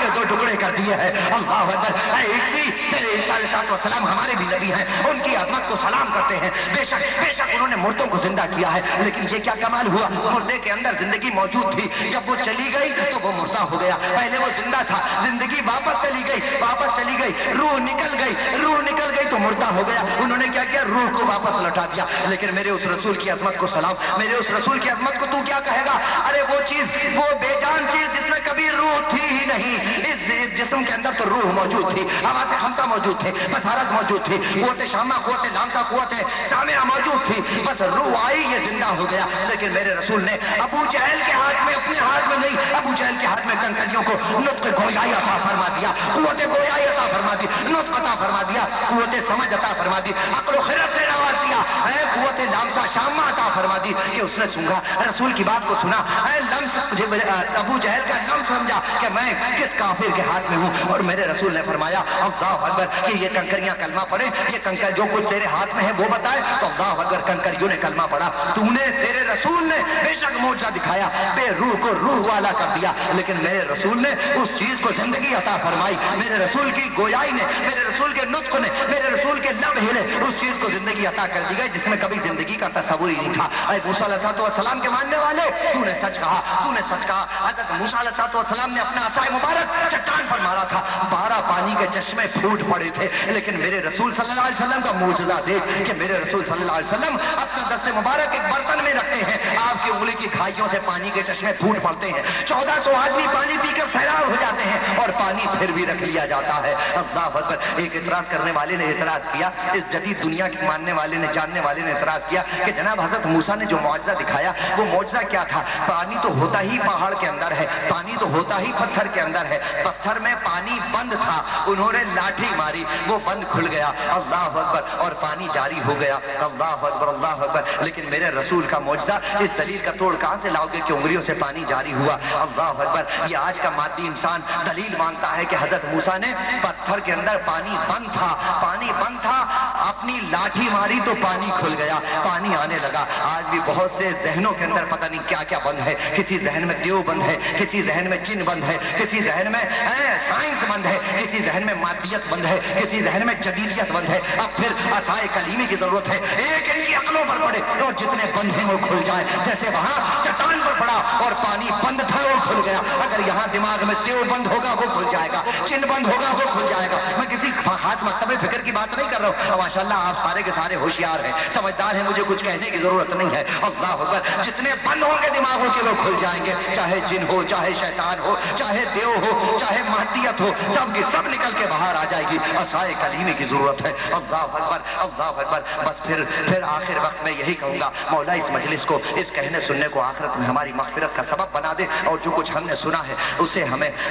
کے دو ٹکڑے کر دیے ہیں. اللہ اکبر. اے عیسی تیرے عیسیٰ علیہ السلام ہمارے بھی نبی ہیں, ان کی عظمت کو سلام کرتے ہیں. بے شک انہوں نے مردوں کو زندہ کیا ہے, لیکن یہ کیا کمال ہوا, مردے کے اندر زندگی موجود تھی, جب وہ چلی گئی تو وہ مردہ ہو گیا. پہلے وہ زندہ تھا, زندگی واپس چلی گئی, روح نکل گئی تو مردہ ہو گیا. انہوں نے کیا کیا, روح کو واپس لوٹا دیا. لیکن میرے اس رسول کی عظمت کو سلام, میرے اس رسول کی عظمت کو تو کیا کہے گا. ارے وہ چیز, وہ بے جان چیز جس میں کبھی روح تھی ہی نہیں, اس جسم کے اندر تو روح موجود تھی, حواس خمسہ موجود تھے, بصارت موجود تھی, قوت شامہ, قوت لامسہ, قوت سامعہ موجود تھی, بس روح آئی, یہ زندہ ہو گیا. لیکن میرے رسول نے ابو جہل کے ہاتھ میں, اپنے ہاتھ میں نہیں, ابو جہل کے ہاتھ میں کنکریوں کو نطق گویائی عطا فرما دیا, قوت گویائی عطا فرما دی, نطق عطا فرما دیا, قوت سمجھ عطا فرما دی, عقل و خرد سے نواز دیا, قوت لامسہ شامہ عطا فرما دی کہ اس نے سنگا رسول کی بات کو سنا, لمس ابو جہل کا لمس سمجھا کہ میں کس کافر کے ہاتھ میں ہوں. اور میرے رسول نے فرمایا اللہ اکبر کہ یہ کنکریاں کلمہ پڑھیں, یہ کنکر جو کچھ تیرے ہاتھ میں ہے وہ بتائے. تو اللہ اکبر کنکریوں نے کلمہ پڑھا. تو نے, تیرے رسول نے بے شک معجزہ دکھایا, بے روح کو روح والا کر دیا, لیکن میرے رسول نے اس چیز کو زندگی عطا فرمائی. میرے رسول کی گویائی نے, میرے رسول کے نطق نے, میرے رسول کے لب ہلے, اس چیز کو زندگی عطا کر دی گئی جس میں کبھی زندگی کا تصور ہی نہیں تھا. اے موسیٰ علیہ السلام کے ماننے والے, تو نے سچ کہا. حضرت موسیٰ علیہ السلام نے اپنا عصا مبارک چٹان پر مارا تھا, 12 پانی کے چشمے پھوٹ پڑے تھے. لیکن میرے رسول صلی اللہ علیہ وسلم کا معجزہ دیکھ کہ میرے رسول صلی اللہ علیہ وسلم اپنا دست مبارک ایک برتن میں رکھتے ہیں, آپ کی انگلی کی کھائیوں سے پانی کے چشمے پھوٹ پڑتے ہیں, 1400 آدمی پانی پی کر سیراب ہو جاتے ہیں, اور پانی پھر بھی رکھ لیا جاتا ہے. اللہ اکبر. ایک اعتراض کرنے والے نے اعتراض کیا, اس جدید دنیا کے ماننے والے نے, جاننے والے نے اعتراض کیا کہ جناب حضرت موسیٰ نے جو معجزہ دکھایا وہ معجزہ کیا تھا. پانی تو ہوتا ہی پہاڑ کے اندر ہے, پانی تو ہوتا ہی پتھر کے اندر ہے, پتھر میں پانی بند تھا, انہوں نے لاٹھی ماری, وہ بند کھل گیا. اللہ اکبر. اور پانی جاری ہو گیا. اللہ اکبر, اللہ اکبر. لیکن میرے رسول کا معجزہ, اس دلیل کا توڑ کہاں سے لاؤ گے کہ انگلیوں سے پانی جاری ہوا. اللہ اکبر. یہ آج کا مادی انسان دلیل مانگتا ہے کہ حضرت موسیٰ نے پتھر کے اندر پانی بند تھا, اپنی لاٹھی ماری تو پانی کھل گیا, پانی آنے لگا. آج بھی بہت سے ذہنوں کے اندر پتہ نہیں کیا کیا بند ہے. کسی ذہن میں دیو بند ہے, کسی ذہن میں جن بند ہے, کسی ذہن میں سائنس بند ہے, کسی ذہن میں مادیت بند ہے, کسی ذہن میں جدیدیت بند ہے. اب پھر عصائے کلیمی کی ضرورت ہے, ایک ان کی عقلوں پر پڑے اور جتنے بند ہیں وہ کھل جائے. جیسے وہاں چٹان پر پڑا اور پانی بند تھا وہ کھل گیا, اگر یہاں دماغ میں دیو بند ہوگا وہ کھل جائے گا, جن بند ہوگا وہ کھل جائے گا. میں کسی خاص مکتب فکر کی بات نہیں کر رہا ہوں. ماشاءاللہ آپ سارے کے سارے ہوشیار ہیں, سمجھدار ہیں, مجھے کچھ کہنے کی ضرورت نہیں ہے. اللہ اکبر. جتنے بند ہوں گے دماغوں کے وہ کھل جائیں گے, چاہے جن ہو, چاہے شیطان ہو, چاہے دیو ہو, چاہے مادیت ہو, سب کی سب نکل کے باہر آ جائے گی. عصائے کلیمی کی ضرورت ہے. اللہ اکبر, اللہ اکبر. بس پھر آخر وقت میں یہی کہوں گا, مولا اس مجلس کو, اس کہنے سننے کو آخرت میں ہماری مغفرت کا سبب بنا دے, اور جو کچھ ہم نے سنا ہے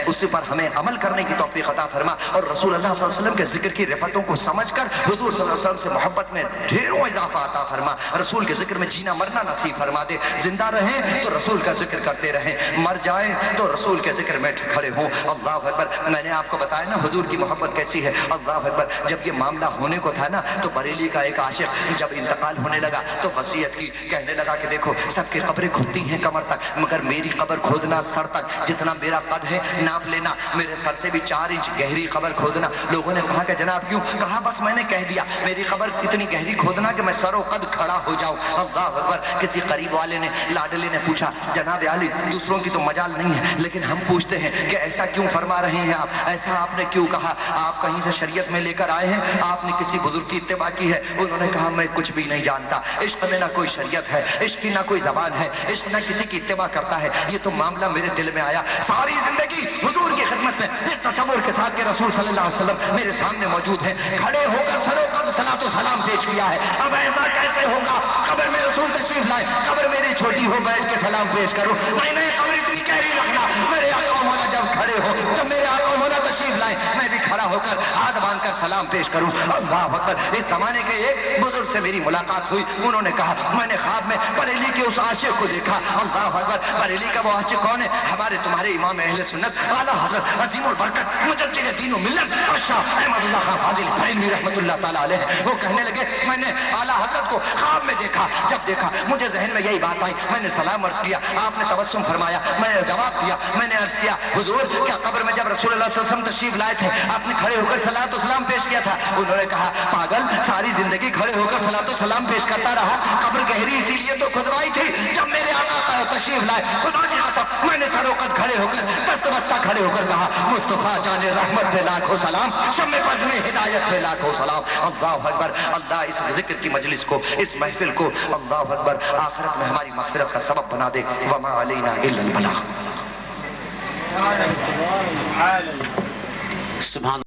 اسی پر ہمیں عمل کرنے کی توفیق عطا فرما, اور رسول اللہ صلی اللہ علیہ وسلم کے ذکر کی رفتوں کو سمجھ کر حضور صلی اللہ علیہ وسلم سے محبت میں ڈھیروں اضافہ عطا فرما. رسول کے ذکر میں جینا مرنا نصیب فرما دے. زندہ رہیں تو رسول کا ذکر کرتے رہیں, مر جائیں تو رسول کے ذکر میں کھڑے ہوں. اللہ اکبر. میں نے آپ کو بتایا نا حضور کی محبت کیسی ہے. اللہ اکبر. جب یہ معاملہ ہونے کو تھا نا تو بریلی کا ایک عاشق جب انتقال ہونے لگا تو وصیت کی, کہنے لگا کہ دیکھو سب کی قبریں کھدتی ہیں کمر تک, مگر میری قبر کھودنا سر تک, جتنا میرا قد ہے ناپ لینا, میرے سر سے بھی 4 انچ گہری قبر کھودنا. لوگوں نے کہا کہ جناب کیوں؟ کہا بس میں نے کہہ دیا, میری قبر اتنی گہری کھودنا کہ میں سر و قد کھڑا ہو جاؤں. اللہ اکبر. کسی قریب والے نے, لاڈلے نے پوچھا, جناب علی دوسروں کی تو مجال نہیں ہے لیکن ہم پوچھتے ہیں کہ ایسا کیوں فرما رہے ہیں آپ, ایسا آپ نے کیوں کہا؟ آپ کہیں سے شریعت میں لے کر آئے ہیں, آپ نے کسی بزرگ کی اتباع کی ہے؟ انہوں نے کہا میں کچھ بھی نہیں جانتا, عشق میں نہ کوئی شریعت ہے, عشق کی نہ کوئی زبان ہے, عشق نہ کسی کی اتباع کرتا ہے. یہ تو معاملہ میرے دل میں آیا, ساری زندگی حضور کی خدمت میں اس تصور کے ساتھ کہ رسول صلی اللہ علیہ وسلم میرے سامنے موجود ہیں, کھڑے ہو کر سر و قد صلاۃ و سلام پیش کیا ہے. اب ایسا کیسے ہوگا قبر میں رسول تشریف لائے, قبر میری چھوٹی ہو بیٹھ کے سلام پیش کروں؟ نہیں, قبر اتنی گہری رکھنا. میرے آقا مولا جب کھڑے ہو, جب میرے آقا مولا تشریف لائے, میں بھی کھڑا ہو کر ہاتھ باندھ کر سلام پیش کروں؟ اللہ اکبر۔ اس زمانے کے ایک بزرگ سے میری ملاقات ہوئی، انہوں نے کہا میں نے خواب میں بریلی کے اس عاشق کو دیکھا۔ اللہ اکبر۔ بریلی کا وہ عاشق کون ہے؟ ہمارے تمہارے امام اہل سنت اعلیٰ حضرت عظیم البرکت مجدد دین و ملت شاہ احمد اللہ خان فاضل بریلوی رحمۃ اللہ تعالیٰ علیہ، وہ کہنے لگے میں نے اعلیٰ حضرت کو خواب میں دیکھا۔ جب دیکھا مجھے ذہن میں یہی بات آئی، میں نے سلام عرض کیا، آپ نے تبسم فرمایا، میں نے جواب دیا، میں نے عرض کیا حضور کیا قبر میں جب رسول اللہ صلی اللہ علیہ وسلم تشریف لائے تھے آپ نے کھڑے ہو کر صلاۃ و سلام پیش کیا تھا؟ انہوں نے کہا پاگل، ساری زندگی کھڑے ہو کر صلاۃ و سلام پیش کرتا رہا، قبر گہری اسی لیے تو کھدوائی تھی، جب میرے آقا تشریف لائے خدا کی قسم میں نے سروقت کھڑے ہو کر دست بستہ کھڑے ہو کر کہا مصطفیٰ جان رحمت پہ لاکھوں سلام، شمع بزم ہدایت پہ لاکھوں سلام۔ اللہ اکبر۔ اللہ اس ذکر کی مجلس کو، اس محفل کو اللہ اکبر آخرت میں ہماری مغفرت کا سبب بنا دے۔ وما علینا الا البلاغ۔ سبحان